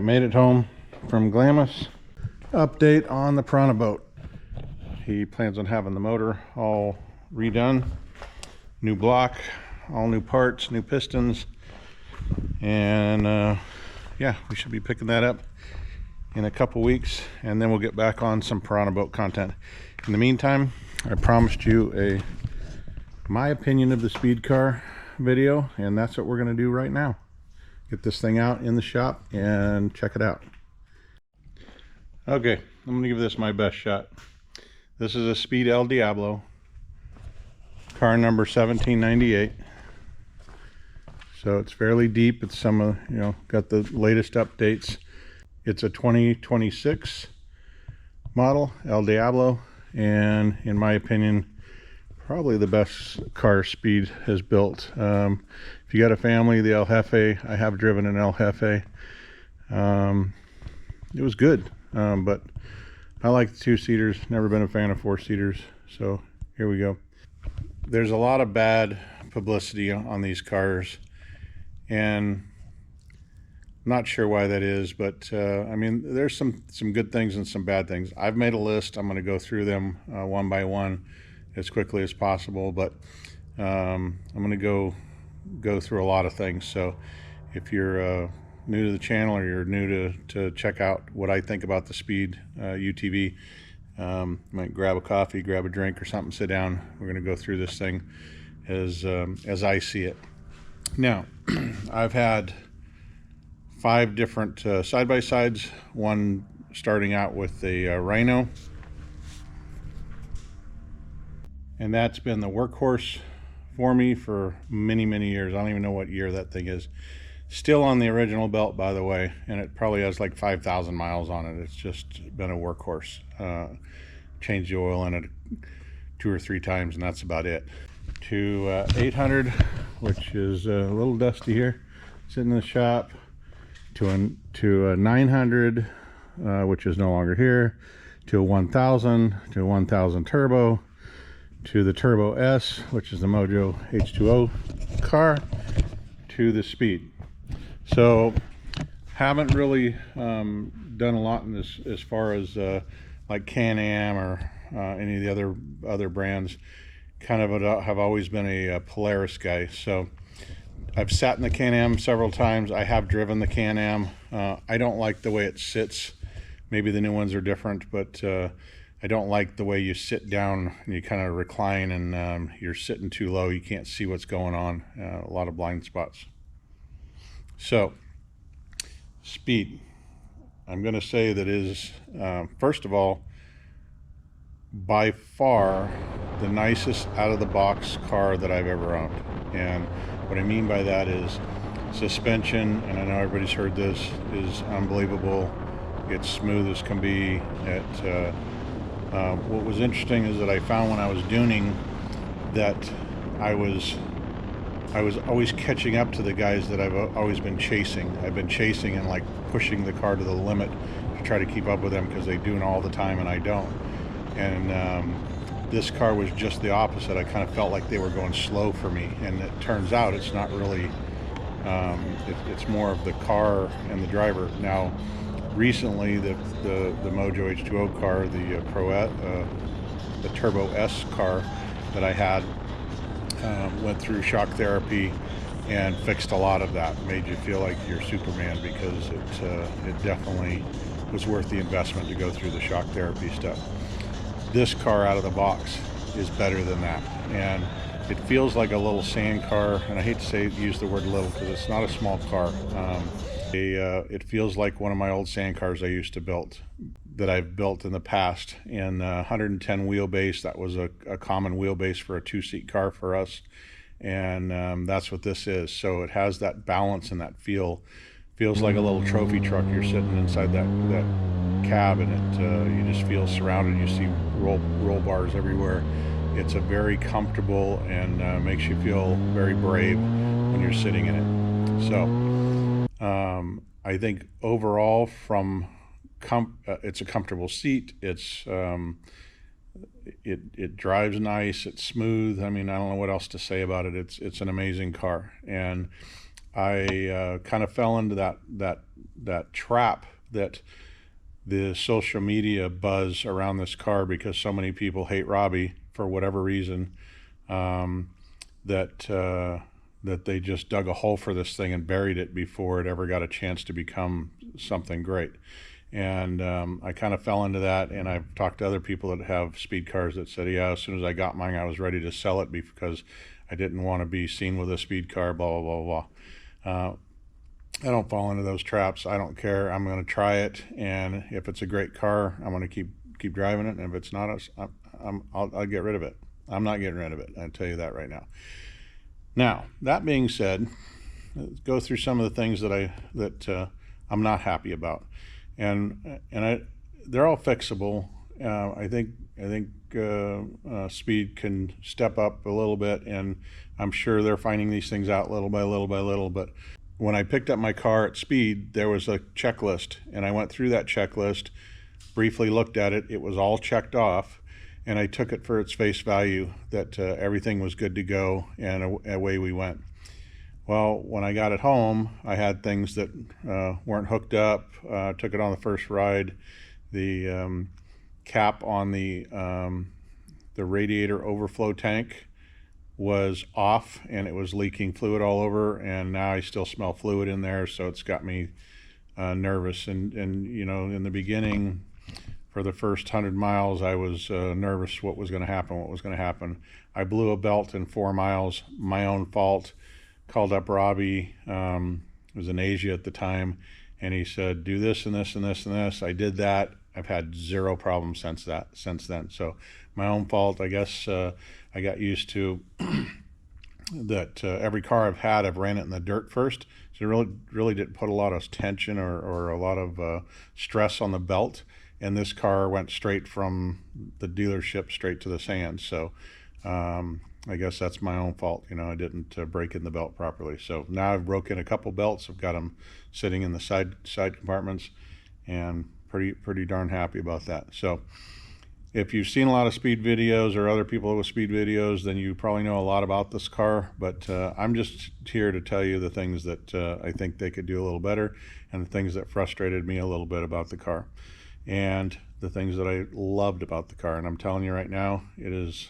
made it home from Glamis. Update on the Piranha boat. He plans on having the motor all redone. New block, all new parts, new pistons. And yeah, we should be picking that up in a couple weeks, and then we'll get back on some Piranha boat content. In the meantime, I promised you my opinion of the speed car video, and that's what we're going to do right now. Get this thing out in the shop and check it out. Okay, I'm going to give this my best shot. This is a Speed El Diablo, car number 1798. So it's fairly deep. It's some of, got the latest updates. It's a 2026 model, El Diablo, and in my opinion, probably the best car Speed has built. If you got a family, the El Jefe, I have driven an El Jefe. It was good, but I like the two-seaters. Never been a fan of four-seaters, so here we go. There's a lot of bad publicity on these cars, and I'm not sure why that is, but I mean, there's some good things and some bad things. I've made a list. I'm going to go through them one by one as quickly as possible, but I'm going to go through a lot of things. So if you're new to the channel, or you're new to check out what I think about the Speed UTV, might grab a coffee, grab a drink or something, sit down. We're going to go through this thing as I see it. Now, I've had 5 different side-by-sides, one starting out with the Rhino, and that's been the workhorse for me for many years. I don't even know what year that thing is. Still on the original belt, by the way, and it probably has like 5,000 miles on it. It's just been a workhorse. Changed the oil in it 2 or 3 times, and that's about it. To 800, which is a little dusty here, sitting in the shop. To a 900, which is no longer here. To a 1000, to a 1000 turbo. To the Turbo S, which is the Mojo H2O car. To the Speed. So haven't really done a lot in this as far as like Can-Am or any of the other brands. Kind of have always been a Polaris guy. So I've sat in the Can-Am several times. I have driven the Can-Am. I don't like the way it sits. Maybe the new ones are different, but I don't like the way you sit down and you kind of recline, and you're sitting too low. You can't see what's going on. A lot of blind spots. So, Speed. I'm going to say that is, first of all, by far the nicest out-of-the-box car that I've ever owned. And what I mean by that is suspension, and I know everybody's heard this, is unbelievable. It's smooth as can be. What was interesting is that I found when I was duning that I was always catching up to the guys that I've always been chasing. I've been chasing and like pushing the car to the limit to try to keep up with them, because they dune all the time and I don't. And this car was just the opposite. I kind of felt like they were going slow for me, and it turns out it's not really. It's more of the car and the driver. Now, recently the Mojo H2O car, the Turbo S car that I had, went through shock therapy and fixed a lot of that. Made you feel like you're Superman, because it definitely was worth the investment to go through the shock therapy stuff. This car out of the box is better than that, and it feels like a little sand car. And I hate to use the word little, because it's not a small car. It feels like one of my old sand cars I used to build, that I've built in the past. In 110 wheelbase, that was a common wheelbase for a 2-seat car for us, and that's what this is. So it has that balance and that feel. Feels like a little trophy truck. You're sitting inside that cab, and you just feel surrounded. You see roll bars everywhere. It's a very comfortable and makes you feel very brave when you're sitting in it. So I think overall, it's a comfortable seat. It drives nice. It's smooth. I mean, I don't know what else to say about it. It's an amazing car, and I kind of fell into that trap that the social media buzz around this car, because so many people hate Robbie for whatever reason, that they just dug a hole for this thing and buried it before it ever got a chance to become something great. And I kind of fell into that, and I've talked to other people that have speed cars that said, yeah, as soon as I got mine, I was ready to sell it because I didn't want to be seen with a speed car, blah, blah, blah, blah. I don't fall into those traps. I don't care. I'm going to try it, and if it's a great car, I'm going to keep driving it, and if it's not, I'll get rid of it. I'm not getting rid of it. I'll tell you that right now. Now, that being said, let's go through some of the things that I'm not happy about, and they're all fixable. I think Speed can step up a little bit, and I'm sure they're finding these things out little by little by little. But when I picked up my car at Speed, there was a checklist, and I went through that checklist, briefly looked at it. It was all checked off, and I took it for its face value that everything was good to go, and away we went. Well, when I got it home, I had things that weren't hooked up. Took it on the first ride. The cap on the radiator overflow tank was off, and it was leaking fluid all over, and now I still smell fluid in there, so it's got me nervous. And you know, in the beginning, for the first 100 miles, I was nervous what was going to happen. I blew a belt in 4 miles, my own fault. Called up Robbie, was in Asia at the time, and he said, do this and this and this and this. I did that. I've had zero problems since then. So my own fault. I guess I got used to that. Every car I've had, I've ran it in the dirt first, so it really didn't put a lot of tension or a lot of stress on the belt. And this car went straight from the dealership straight to the sand. So I guess that's my own fault. You know, I didn't break in the belt properly. So now I've broken a couple belts. I've got them sitting in the side compartments, and pretty darn happy about that. So if you've seen a lot of Speed videos or other people with Speed videos, then you probably know a lot about this car. But I'm just here to tell you the things that I think they could do a little better, and the things that frustrated me a little bit about the car, and the things that I loved about the car. And I'm telling you right now, it is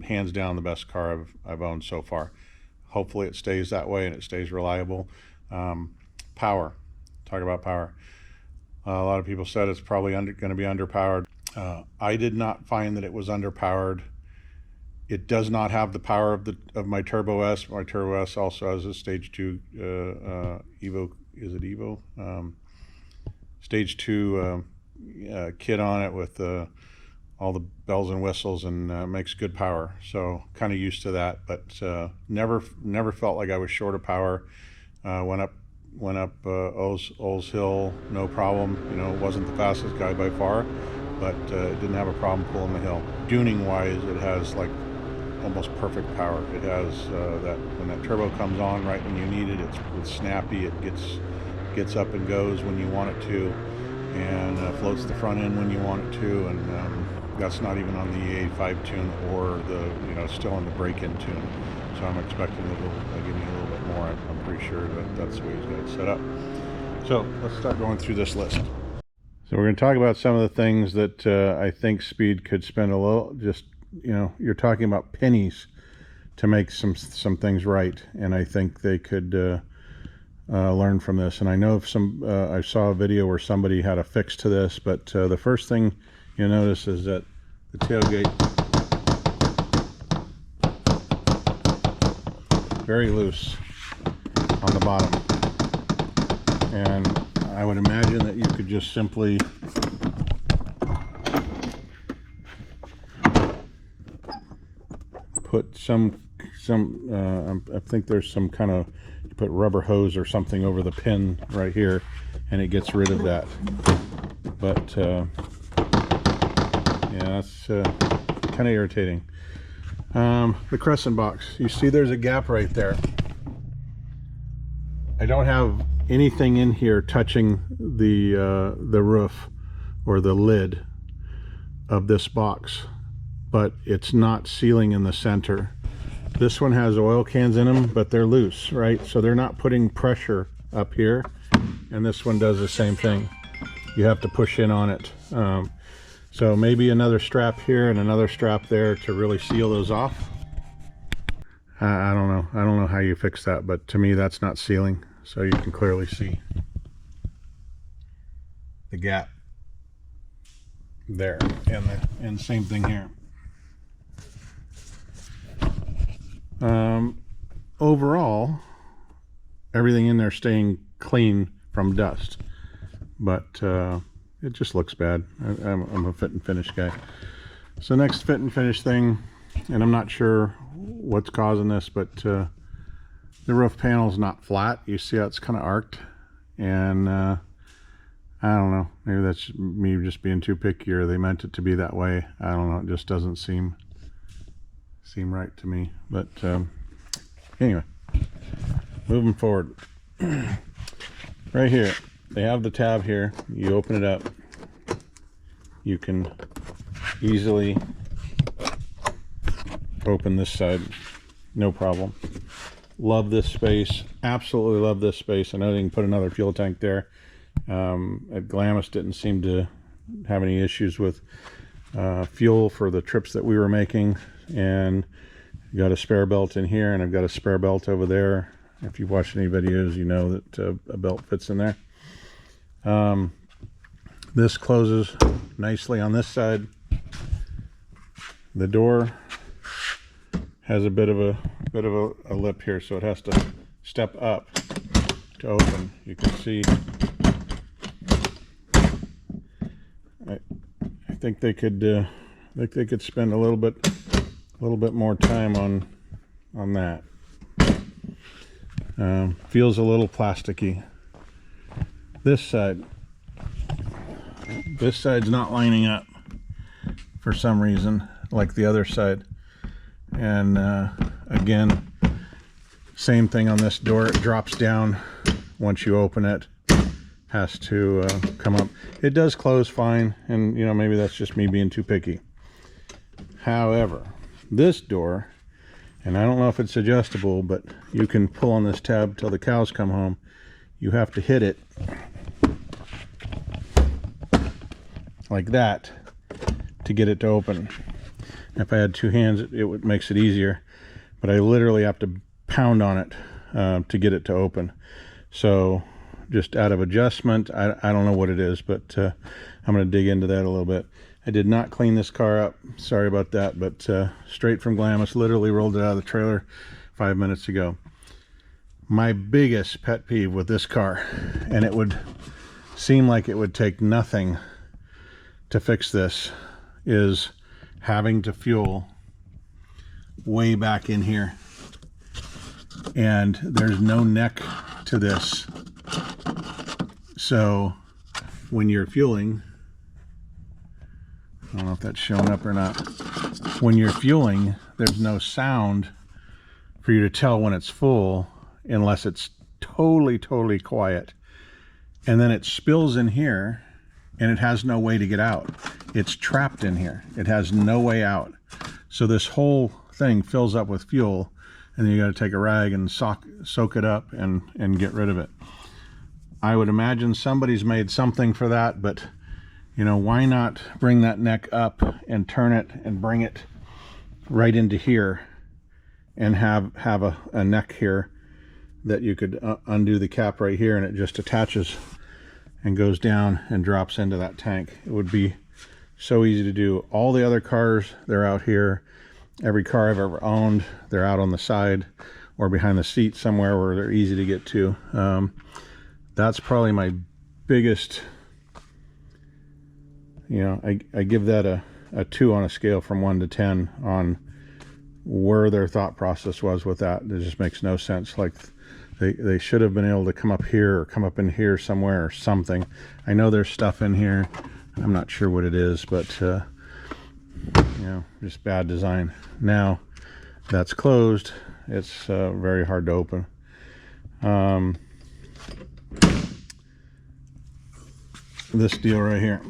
hands down the best car I've owned so far. Hopefully it stays that way and it stays reliable. Power. Talk about power. A lot of people said it's probably going to be underpowered. I did not find that it was underpowered. It does not have the power of my Turbo S. My Turbo S also has a Stage 2 Evo. Is it Evo? Stage 2 kit on it with all the bells and whistles, and makes good power. So kind of used to that, but never felt like I was short of power. Went up O's Hill, no problem. You know, wasn't the fastest guy by far, but it didn't have a problem pulling the hill. Tuning wise, it has like almost perfect power. It has that when that turbo comes on right when you need it, it's snappy. It gets up and goes when you want it to, and floats the front end when you want it to, and that's not even on the E85 tune or still in the break-in tune. So I'm expecting it'll give me a little bit more. I'm pretty sure that's the way he's got it set up. So let's start going through this list. So we're going to talk about some of the things that I think Speed could spend a little, you're talking about pennies to make some things right, and I think they could learn from this. And I know I saw a video where somebody had a fix to this, but the first thing you'll notice is that the tailgate very loose on the bottom, and I would imagine that you could just simply put I think there's some kind of, you put rubber hose or something over the pin right here, and it gets rid of that. But yeah, that's kind of irritating. The crescent box, you see there's a gap right there. I don't have anything in here touching the roof or the lid of this box, but it's not sealing in the center. This one has oil cans in them, but they're loose, right? So they're not putting pressure up here. and this one does the same thing. You have to push in on it. So maybe another strap here and another strap there to really seal those off. I don't know. I don't know how you fix that, but to me that's not sealing. So you can clearly see the gap there, and same thing here. Overall, everything in there staying clean from dust, but it just looks bad. I'm a fit and finish guy. So next fit and finish thing, and I'm not sure what's causing this, but the roof panel's not flat. You see how it's kind of arced, and I don't know, maybe that's me just being too picky, or they meant it to be that way. I don't know, it just doesn't seem right to me. But anyway, moving forward. Right here they have the tab here. You open it up, you can easily open this side, no problem. Love this space, absolutely love this space. I know they can put another fuel tank there. At Glamis didn't seem to have any issues with fuel for the trips that we were making. And got a spare belt in here, and I've got a spare belt over there. If you've watched any videos, you know that a belt fits in there. This closes nicely on this side. The door has a bit of a lip here, so it has to step up to open. You can see I think they could spend a little bit more time on that. Feels a little plasticky. This side's not lining up for some reason like the other side. And again, same thing on this door. It drops down once you open it. Has to come up. It does close fine, and you know, maybe that's just me being too picky. However, this door, and I don't know if it's adjustable, but you can pull on this tab till the cows come home. You have to hit it like that to get it to open. If I had two hands, it makes it easier, but I literally have to pound on it to get it to open. So just out of adjustment, I don't know what it is, but I'm going to dig into that a little bit. I did not clean this car up, sorry about that, but straight from Glamis, literally rolled it out of the trailer 5 minutes ago. My biggest pet peeve with this car, and it would seem like it would take nothing to fix this, is having to fuel way back in here, and there's no neck to this. So when you're fueling, I don't know if that's showing up or not. When you're fueling, there's no sound for you to tell when it's full unless it's totally quiet. And then it spills in here and it has no way to get out. It's trapped in here. It has no way out. So this whole thing fills up with fuel, and then you got to take a rag and soak it up and get rid of it. I would imagine somebody's made something for that, but you know, why not bring that neck up and turn it and bring it right into here and have a neck here that you could undo the cap right here, and it just attaches and goes down and drops into that tank. It would be so easy to do. All the other cars, they're out here. Every car I've ever owned, they're out on the side or behind the seat somewhere where they're easy to get to. That's probably my biggest, you know, I give that a 2 on a scale from 1 to 10 on where their thought process was with that. It just makes no sense. Like they should have been able to come up here or come up in here somewhere or something. I know there's stuff in here. I'm not sure what it is, but you know, just bad design. Now that's closed. It's very hard to open. This deal right here.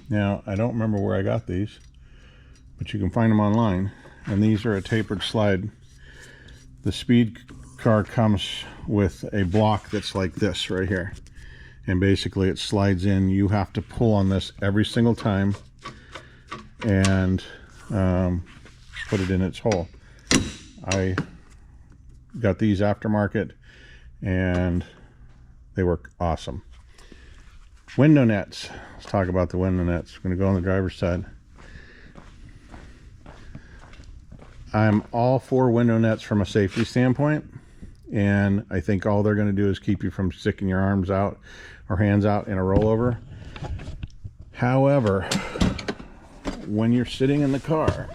Now, I don't remember where I got these, but you can find them online. And these are a tapered slide. The Speed car comes with a block that's like this right here, and basically it slides in. You have to pull on this every single time and put it in its hole. I got these aftermarket and they work awesome. Window nets. Let's talk about the window nets. We're going to go on the driver's side. I'm all for window nets from a safety standpoint, and I think all they're going to do is keep you from sticking your arms out or hands out in a rollover. However, when you're sitting in the car,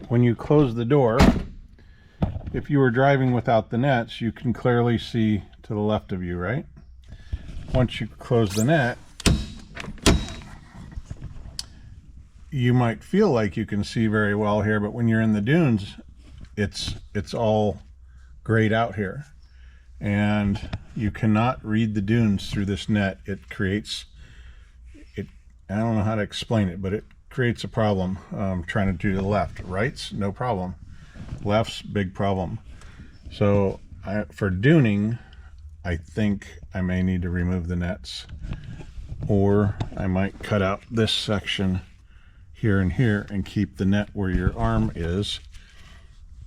when you close the door, if you were driving without the nets, you can clearly see to the left of you, right? Once you close the net, you might feel like you can see very well here, but when you're in the dunes, it's all grayed out here, and you cannot read the dunes through this net. It creates it. I don't know how to explain it, but it creates a problem. Trying to do the left, rights, no problem. Left's big problem. So for duning, I think I may need to remove the nets, or I might cut out this section here and here and keep the net where your arm is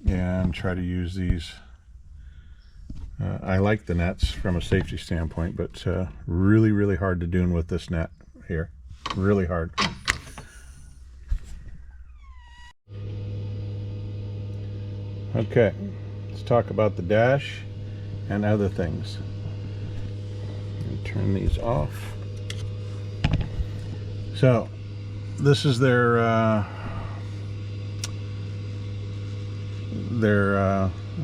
and try to use these. I like the nets from a safety standpoint, but really, really hard to dune with this net here. Really hard. Okay, let's talk about the dash and other things. Turn these off. So this is their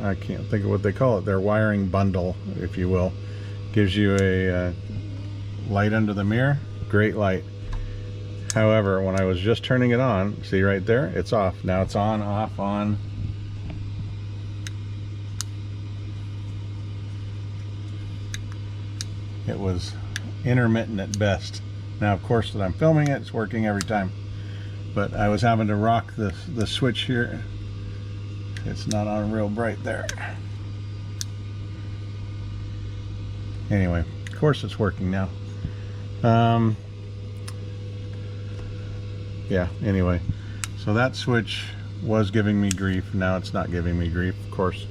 I can't think of what they call it, their wiring bundle, if you will. Gives you a light under the mirror, great light. However, when I was just turning it on, see right there, it's off. Now it's on, off, on. It was intermittent at best. Now, of course, that I'm filming it, it's working every time. But I was having to rock the switch here. It's not on real bright there. Anyway, of course it's working now. Yeah, anyway. So that switch was giving me grief. Now it's not giving me grief, of course.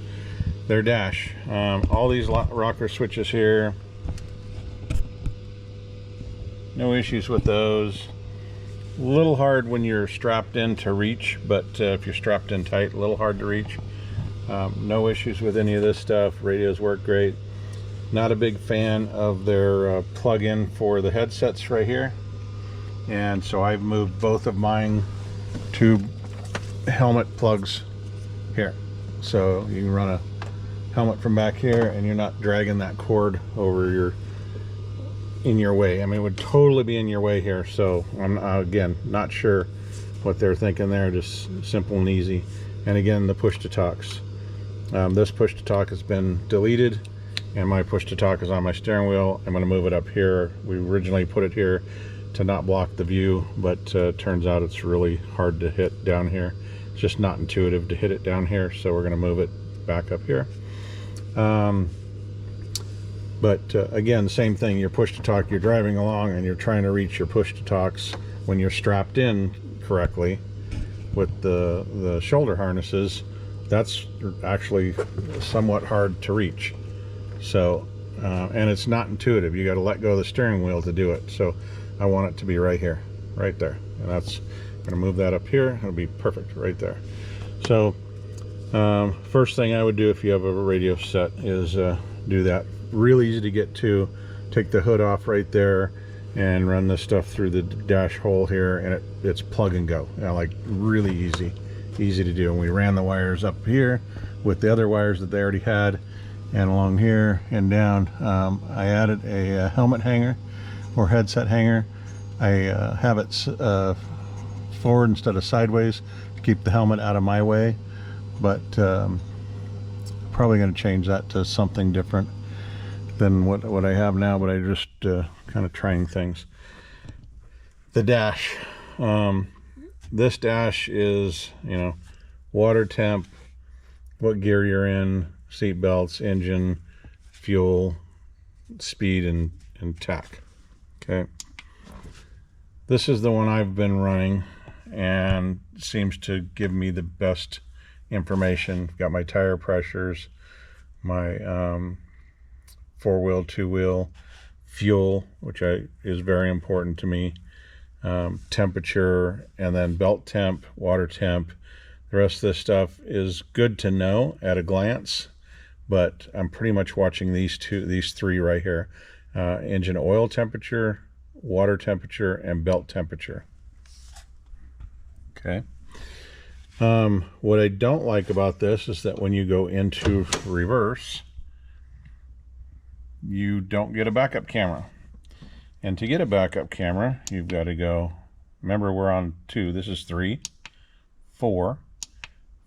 Their dash. All these rocker switches here. No issues with those. A little hard when you're strapped in to reach, but if you're strapped in tight, a little hard to reach. No issues with any of this stuff. Radios work great. Not a big fan of their plug-in for the headsets right here, and so I've moved both of mine to helmet plugs here, so you can run a helmet from back here and you're not dragging that cord over in your way. I mean, it would totally be in your way here. So I'm again not sure what they're thinking there. Just simple and easy. And again, the push to talks. This push to talk has been deleted, and my push to talk is on my steering wheel. I'm going to move it up here. We originally put it here to not block the view, but turns out it's really hard to hit down here. It's just not intuitive to hit it down here, so we're going to move it back up here. But again, same thing. You're push to talk, you're driving along and you're trying to reach your push to talks when you're strapped in correctly with the shoulder harnesses. That's actually somewhat hard to reach. So and it's not intuitive. You got to let go of the steering wheel to do it. So I want it to be right here, right there, and that's going to move that up here. It'll be perfect right there. So first thing I would do if you have a radio set is do that. Really easy to get to. Take the hood off right there and run this stuff through the dash hole here, and it's plug and go. Like really easy to do. And we ran the wires up here with the other wires that they already had, and along here and down. I added a helmet hanger or headset hanger. I have it forward instead of sideways to keep the helmet out of my way, but probably going to change that to something different than what I have now, but I just kind of trying things. The dash. This dash is, water temp, what gear you're in, seat belts, engine, fuel, speed, and tach. Okay. This is the one I've been running and seems to give me the best information. Got my tire pressures, my 4-wheel, 2-wheel, fuel, which is very important to me, temperature, and then belt temp, water temp. The rest of this stuff is good to know at a glance, but I'm pretty much watching these three right here. Engine oil temperature, water temperature, and belt temperature. Okay. What I don't like about this is that when you go into reverse, you don't get a backup camera. And to get a backup camera, you've got to go, remember we're on 2, this is 3, 4,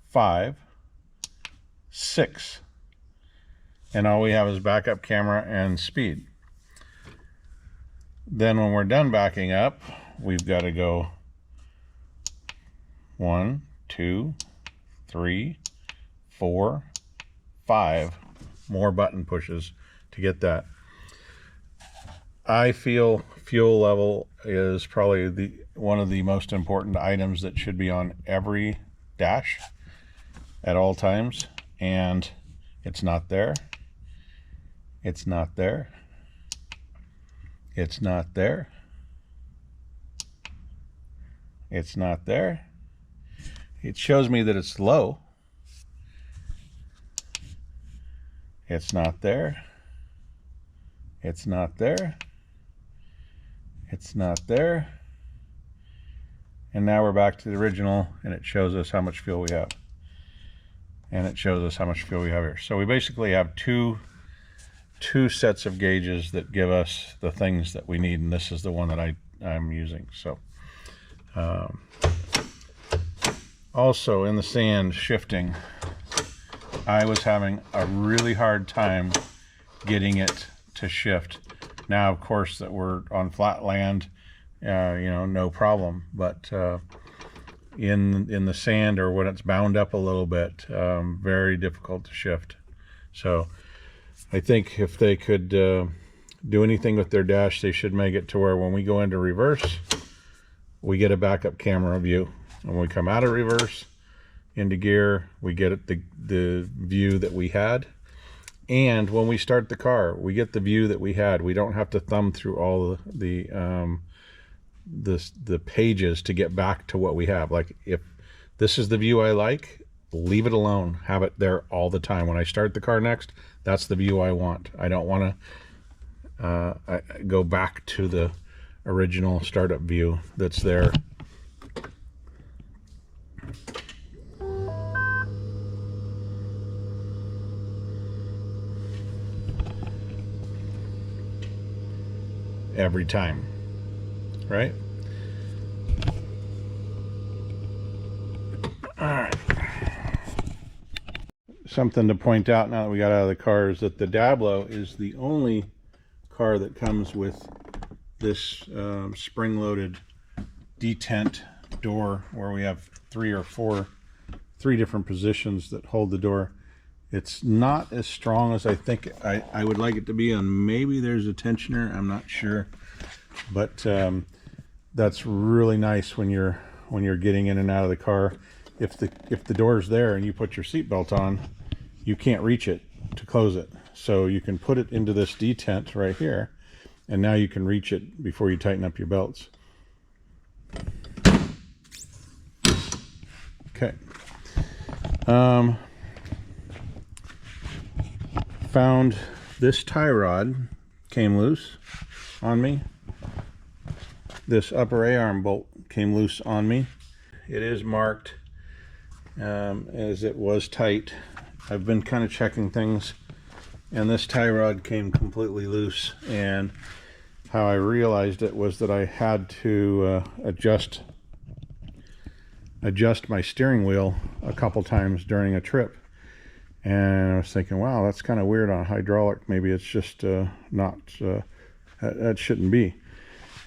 5, 6. And all we have is backup camera and speed. Then when we're done backing up, we've got to go 1, 2, 3, 4, 5 more button pushes to get that. I feel fuel level is probably one of the most important items that should be on every dash at all times, and it's not there. It's not there. It's not there. It's not there. It shows me that it's low. It's not there. It's not there. It's not there. And now we're back to the original, and it shows us how much fuel we have. And it shows us how much fuel we have here. So we basically have two sets of gauges that give us the things that we need, and this is the one that I'm using. So also in the sand shifting, I was having a really hard time getting it to shift. Now of course that we're on flat land, no problem, but in the sand, or when it's bound up a little bit, very difficult to shift. So I think if they could do anything with their dash, they should make it to where when we go into reverse, we get a backup camera view. And when we come out of reverse into gear, we get the view that we had. And when we start the car, we get the view that we had. We don't have to thumb through all the pages to get back to what we have. Like, if this is the view I like, leave it alone. Have it there all the time. When I start the car next, that's the view I want. I don't want to go back to the original startup view that's there. Every time, right? All right. Something to point out now that we got out of the car is that the Diablo is the only car that comes with this spring-loaded detent door, where we have three different positions that hold the door. It's not as strong as I think I would like it to be, and maybe there's a tensioner, I'm not sure, but that's really nice when you're getting in and out of the car. If the door's there and you put your seatbelt on, you can't reach it to close it. So you can put it into this detent right here, and now you can reach it before you tighten up your belts. Okay. Found this tie rod came loose on me. This upper A-arm bolt came loose on me. It is marked as it was tight. I've been kind of checking things, and this tie rod came completely loose, and how I realized it was that I had to adjust my steering wheel a couple times during a trip. And I was thinking, wow, that's kind of weird on a hydraulic. Maybe it's just not, that shouldn't be.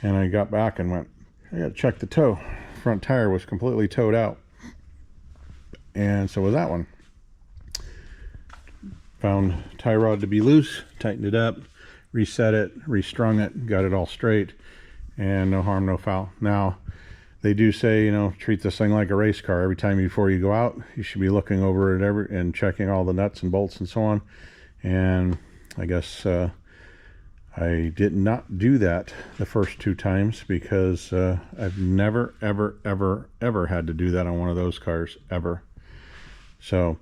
And I got back and went, I got to check the toe. Front tire was completely towed out. and so was that one. Found tie rod to be loose, tightened it up, reset it, restrung it, got it all straight, and no harm, no foul. Now, they do say, you know, treat this thing like a race car. Every time before you go out, you should be looking over it and checking all the nuts and bolts and so on. And I guess I did not do that the first 2 times because I've never, ever, ever, ever had to do that on one of those cars, ever. So,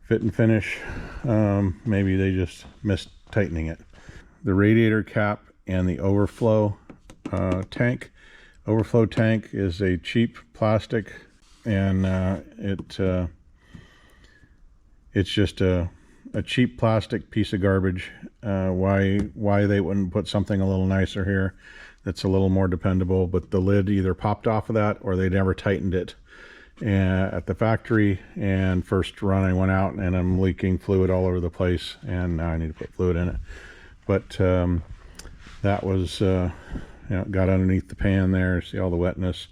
fit and finish, maybe they just missed tightening it. The radiator cap and the overflow tank. Overflow tank is a cheap plastic, and it's just a cheap plastic piece of garbage. Why they wouldn't put something a little nicer here that's a little more dependable, but the lid either popped off of that or they never tightened it at the factory. And first run I went out and I'm leaking fluid all over the place, and now I need to put fluid in it. But that was you know, got underneath the pan there, see all the wetness.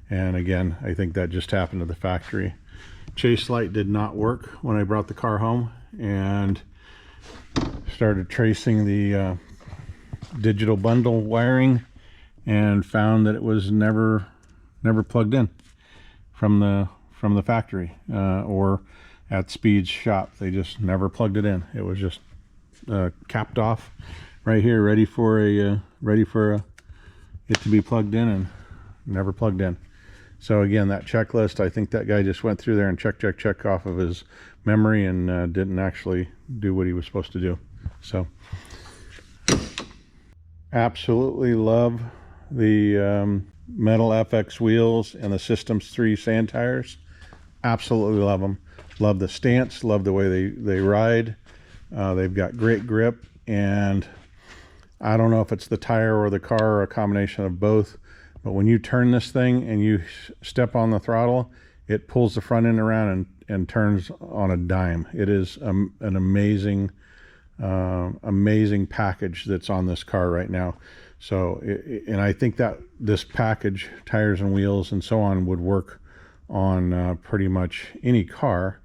And again, I think that just happened to the factory. Chase light did not work when I brought the car home, and started tracing the digital bundle wiring and found that it was never plugged in from the factory or at Speed's shop. They just never plugged it in. It was just capped off right here, ready for it to be plugged in, and never plugged in. So again, that checklist, I think that guy just went through there and check off of his memory and didn't actually do what he was supposed to do. So absolutely love the metal FX wheels and the Systems 3 sand tires. Absolutely love them. Love the stance, love the way they ride. They've got great grip, and I don't know if it's the tire or the car or a combination of both, but when you turn this thing and you step on the throttle, it pulls the front end around and turns on a dime. It is an amazing package that's on this car right now. So, and I think that this package, tires and wheels and so on, would work on pretty much any car,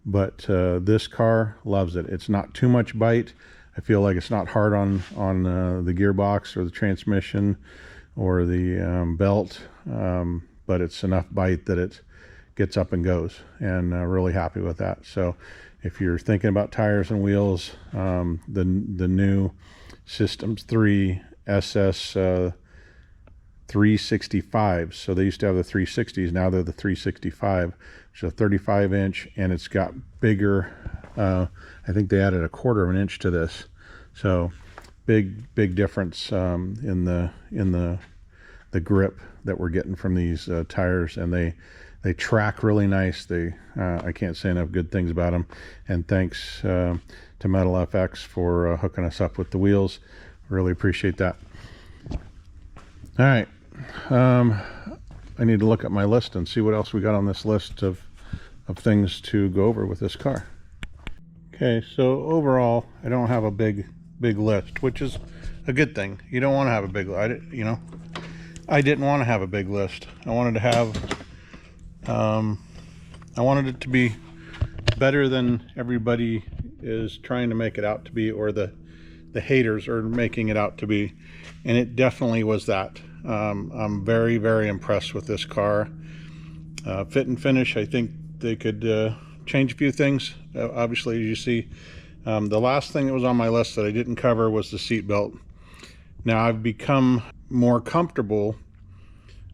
but this car loves it. It's not too much bite. I feel like it's not hard on the gearbox or the transmission or the belt, but it's enough bite that it gets up and goes, and really happy with that. So if you're thinking about tires and wheels, the new Systems 3 SS 365s. So they used to have the 360s, now they're the 365. It's a 35-inch, and it's got bigger, I think they added a 1/4 inch to this. So big difference in the grip that we're getting from these tires, and they track really nice. I can't say enough good things about them. And thanks to Metal FX for hooking us up with the wheels. Really appreciate that. All right, I need to look at my list and see what else we got on this list of things to go over with this car. Okay, so overall, I don't have a big list, which is a good thing. You don't want to have a big list, you know. I didn't want to have a big list. I wanted to have, I wanted it to be better than everybody is trying to make it out to be, or the haters are making it out to be, and it definitely was that. I'm very, very impressed with this car. Fit and finish, I think they could change a few things. Obviously, as you see, the last thing that was on my list that I didn't cover was the seat belt. Now, I've become more comfortable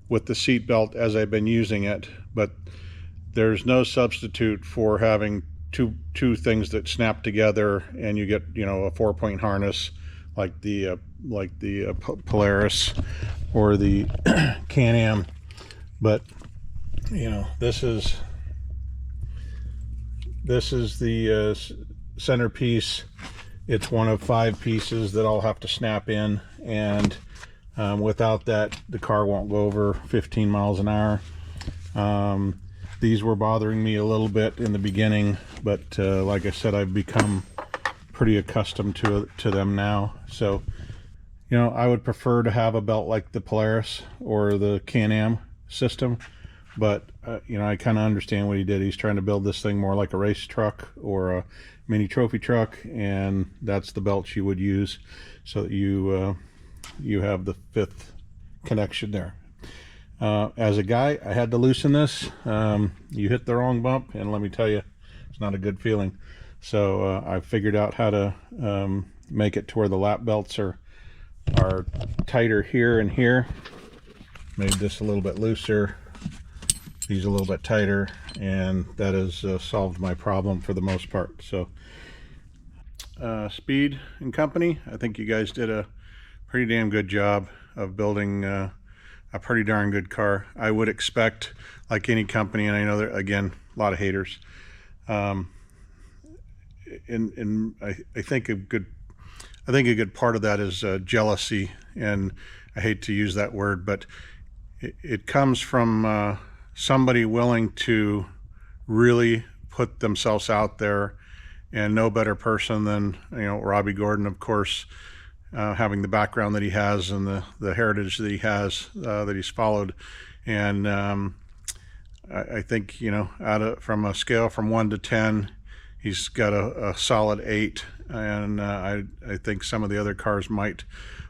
with the seat belt as I've been using it, but there's no substitute for having two things that snap together and you get, you know, a 4-point harness like the Polaris or the Can-Am. But you know, this is the centerpiece. It's one of 5 pieces that all have to snap in, and without that, the car won't go over 15 miles an hour. These were bothering me a little bit in the beginning, but like I said, I've become pretty accustomed to them now. So, you know, I would prefer to have a belt like the Polaris or the Can-Am system, but you know, I kind of understand what he did. He's trying to build this thing more like a race truck or a mini trophy truck, and that's the belt you would use so that you have the fifth connection there. As a guy, I had to loosen this. You hit the wrong bump, and let me tell you, it's not a good feeling. So I figured out how to make it to where the lap belts are tighter here and here. Made this a little bit looser, these a little bit tighter, and that has solved my problem for the most part. So Speed and Company, I think you guys did a pretty damn good job of building a pretty darn good car. I would expect, like any company, and I know there again a lot of haters, I think a good part of that is jealousy, and I hate to use that word, but it comes from somebody willing to really put themselves out there, and no better person than, you know, Robbie Gordon, of course, having the background that he has and the heritage that he has, that he's followed. And I think, you know, from a scale from 1 to 10, he's got a solid 8, and I think some of the other cars might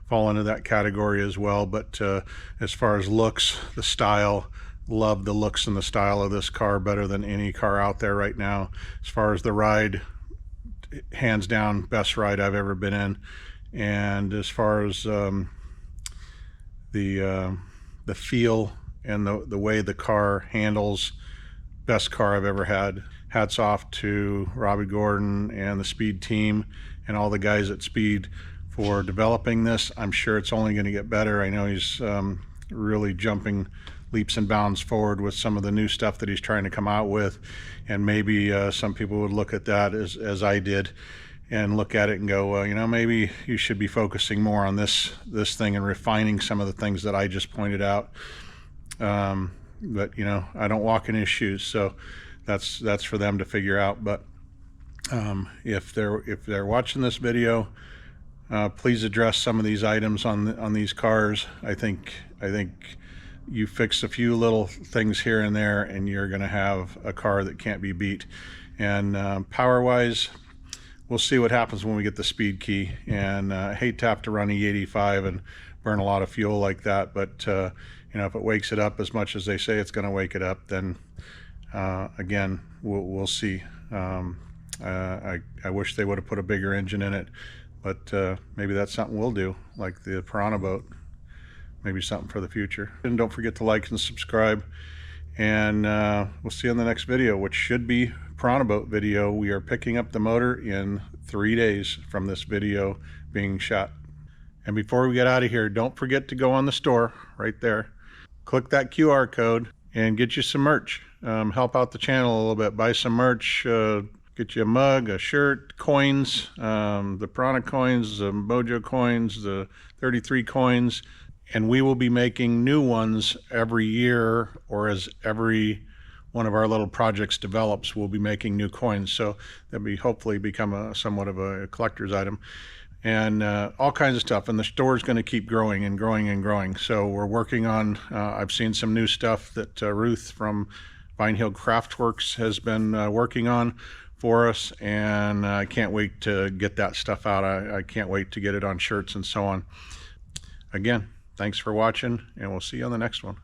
fall into that category as well. But as far as looks, the style, love the looks and the style of this car better than any car out there right now. As far as the ride, hands down, best ride I've ever been in. And as far as the feel and the way the car handles, best car I've ever had. Hats off to Robbie Gordon and the Speed team and all the guys at Speed for developing this. I'm sure it's only going to get better. I know he's really jumping leaps and bounds forward with some of the new stuff that he's trying to come out with, and maybe some people would look at that as I did, and look at it and go, well, you know, maybe you should be focusing more on this thing and refining some of the things that I just pointed out. But you know, I don't walk in his shoes, so that's for them to figure out. But if they're watching this video, please address some of these items on these cars. I think you fix a few little things here and there, and you're going to have a car that can't be beat. And power wise, we'll see what happens when we get the speed key. And I hate to have to run E85 and burn a lot of fuel like that, but you know, if it wakes it up as much as they say it's going to wake it up, then again, we'll see. I wish they would have put a bigger engine in it, but maybe that's something we'll do, like the Piranha boat. Maybe something for the future. And don't forget to like and subscribe, and we'll see you in the next video, which should be Piranha boat video. We are picking up the motor in 3 days from this video being shot. And before we get out of here, don't forget to go on the store right there, click that QR code, and get you some merch. Help out the channel a little bit. Buy some merch, get you a mug, a shirt, coins, the Piranha coins, the Mojo coins, the 33 coins. And we will be making new ones every year, or as every one of our little projects develops, we'll be making new coins. So that'll be hopefully become somewhat of a collector's item, and all kinds of stuff. And the store's going to keep growing and growing and growing. So we're working on, I've seen some new stuff that Ruth from Vine Hill Craftworks has been working on for us, and I can't wait to get that stuff out. I can't wait to get it on shirts and so on. Again, thanks for watching, and we'll see you on the next one.